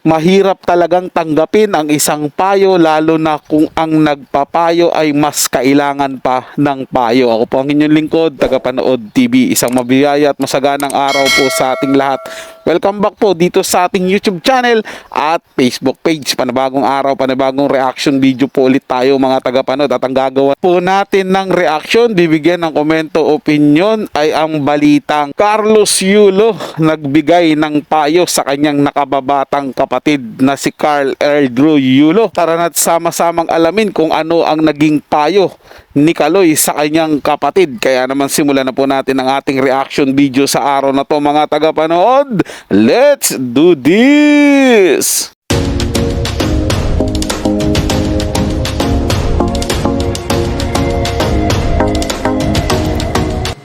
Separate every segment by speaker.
Speaker 1: mahirap talagang tanggapin ang isang payo, lalo na kung ang nagpapayo ay mas kailangan pa ng payo. Ako po ang inyong lingkod, Tagapanood TV. Isang mabiyaya at masaganang araw po sa ating lahat. Welcome back po dito sa ating YouTube channel at Facebook page. Panibagong araw, panibagong reaction video po ulit tayo mga tagapanood. At ang gagawa po natin ng reaction, bibigyan ng komento, opinion ay ang balitang Carlos Yulo nagbigay ng payo sa kanyang nakababatang kapatid na si Carl Eldrew Yulo. Tara na't sama-samang alamin kung ano ang naging payo ni Kaloy sa kanyang kapatid. Kaya naman simulan na po natin ang ating reaction video sa araw na to mga tagapanood. Let's do this!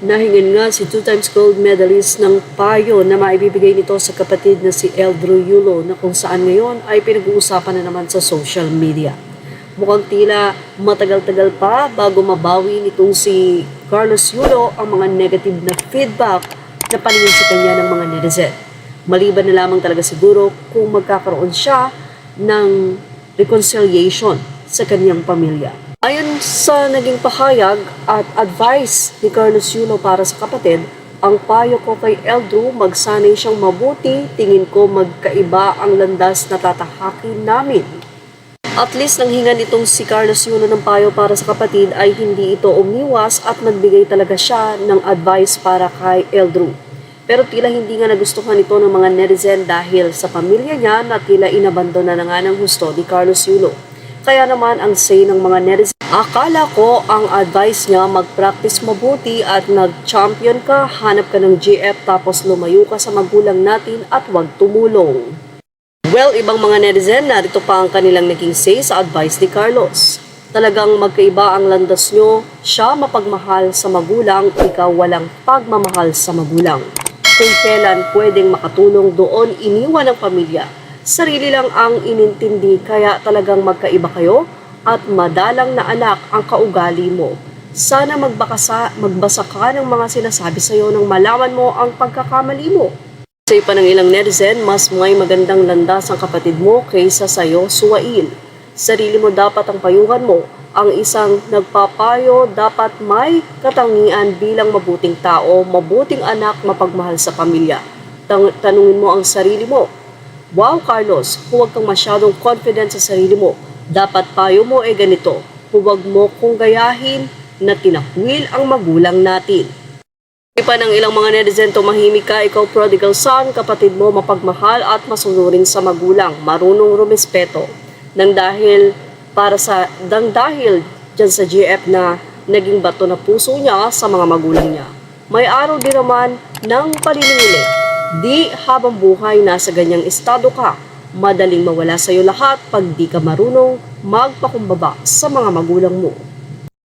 Speaker 2: Nahingin nga si two-times gold medalist ng payo na maibibigay nito sa kapatid na si Eldrew Yulo na kung saan ngayon ay pinag-uusapan na naman sa social media. Mukhang tila matagal-tagal pa bago mabawi nitong si Carlos Yulo ang mga negative na feedback na paningin sa kanya ng mga netizen. Maliban na lamang talaga siguro kung magkakaroon siya ng reconciliation sa kanyang pamilya. Ayon sa naging pahayag at advice ni Carlos Yulo para sa kapatid, ang payo ko kay Eldrew, magsanay siyang mabuti, tingin ko magkaiba ang landas na tatahakin namin. At least nang hingan itong si Carlos Yulo ng payo para sa kapatid ay hindi ito umiwas at nagbigay talaga siya ng advice para kay Eldrew. Pero tila hindi nga nagustuhan ito ng mga netizen dahil sa pamilya niya na tila inabandona na nga ng husto ni Carlos Yulo. Kaya naman ang say ng mga netizen, akala ko ang advice niya mag-practice mabuti at nag-champion ka, hanap ka ng GF tapos lumayo ka sa magulang natin at huwag tumulong. Well, ibang mga netizen, narito pa ang kanilang naging say sa advice ni Carlos. Talagang magkaiba ang landas nyo, siya mapagmahal sa magulang, ikaw walang pagmamahal sa magulang. Kung kailan pwedeng makatulong doon, iniwan ng pamilya. Sarili lang ang inintindi, kaya talagang magkaiba kayo at madalang na anak ang kaugali mo. Sana magbasa ka ng mga sinasabi sa iyo nang malaman mo ang pagkakamali mo. Sa ipa ng ilang netizen, mas may magandang landas ang kapatid mo kaysa sa iyo suwain. Sarili mo dapat ang payuhan mo. Ang isang nagpapayo dapat may katangian bilang mabuting tao, mabuting anak, mapagmahal sa pamilya. Tanungin mo ang sarili mo. Wow, Carlos, huwag kang masyadong confident sa sarili mo. Dapat payo mo ay ganito. Huwag mo kong gayahin na tinakwil ang magulang natin. Ipa ng ilang mga netizen, tumahimik ka, ikaw prodigal son, kapatid mo mapagmahal at masunurin sa magulang, marunong rumespeto. Dahil dyan sa GF na naging bato na puso niya sa mga magulang niya. May araw din naman ng paniningili. Di habang buhay nasa ganyang estado ka, madaling mawala sa iyo lahat pag di ka marunong magpakumbaba sa mga magulang mo.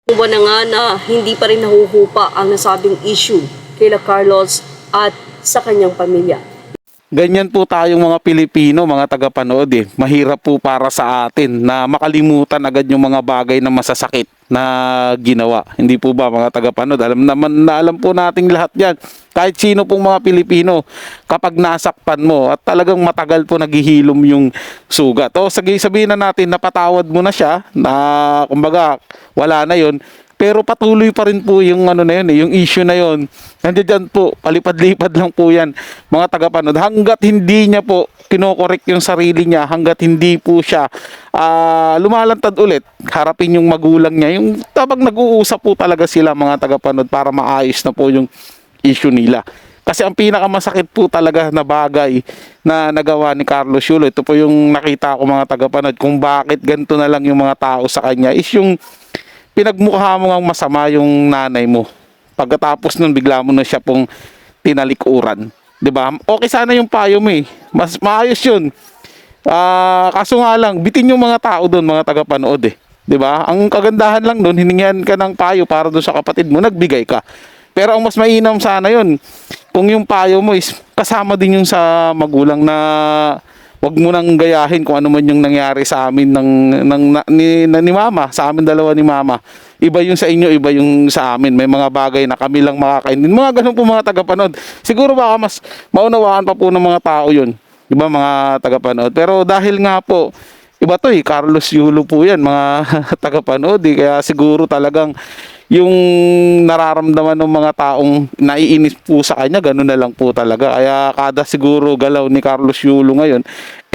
Speaker 2: Buwan na nga na hindi pa rin nahuhupa ang nasabing issue kila Carlos at sa kanyang pamilya.
Speaker 1: Ganyan po tayong mga Pilipino, mga tagapanood eh. Mahirap po para sa atin na makalimutan agad yung mga bagay na masasakit na ginawa. Hindi po ba mga tagapanood? Alam po nating lahat yan. Kahit sino pong mga Pilipino, kapag nasakpan mo at talagang matagal po naghihilom yung sugat. O sabihin na natin, napatawad mo na siya, na kumbaga wala na yon. Pero patuloy pa rin po yung ano na yun, yung issue na yun. Nandiyan po, palipad-lipad lang po yan, mga tagapanood. Hanggat hindi niya po kinokorek yung sarili niya, hanggat hindi po siya lumalantad ulit, harapin yung magulang niya. Yung tabang nag-uusap po talaga sila mga tagapanood para maayos na po yung issue nila. Kasi ang pinakamasakit po talaga na bagay na nagawa ni Carlos Yulo, ito po yung nakita ko mga tagapanood, kung bakit ganito na lang yung mga tao sa kanya, is yung pinagmukha mo ngang masama yung nanay mo. Pagkatapos nun, bigla mo na siya pong tinalikuran. 'Di ba? Okay sana yung payo mo eh. Mas maayos yun. Kaso nga lang, bitin yung mga tao doon, mga tagapanood eh. 'Di ba? Ang kagandahan lang doon, hiningihan ka ng payo para doon sa kapatid mo, nagbigay ka. Pero ang mas mainam sana yun, kung yung payo mo is kasama din yung sa magulang na wag mo nang gayahin kung ano man yung nangyari sa amin ni mama, sa amin dalawa ni mama. Iba yung sa inyo, iba yung sa amin. May mga bagay na kami lang makakaintindi. Mga ganun po mga tagapanood. Siguro baka mas maunawaan pa po ng mga tao yun. Di ba mga tagapanood? Pero dahil nga po, iba to Carlos Yulo po yan, mga tagapanood kaya siguro talagang yung nararamdaman ng mga taong naiinis po sa kanya, ganun na lang po talaga. Kaya kada siguro galaw ni Carlos Yulo ngayon,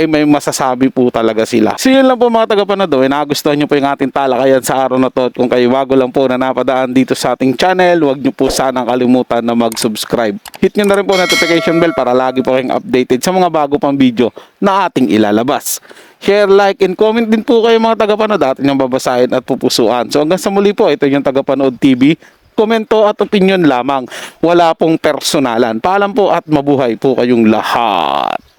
Speaker 1: may masasabi po talaga sila. So yun lang po mga tagapanood, nagustuhan nyo po yung ating talakayan sa araw na to. At kung kayo bago lang po na napadaan dito sa ating channel, huwag nyo po sanang kalimutan na mag-subscribe. Hit nyo na rin po notification bell para lagi po kayong updated sa mga bago pang video na ating ilalabas. Share, like, and comment din po kayo mga tagapanood. Atin yung babasahin at pupusuan. So hanggang sa muli po, ito yung Tagapanood TV. Komento at opinion lamang. Wala pong personalan. Paalam po at mabuhay po kayong lahat.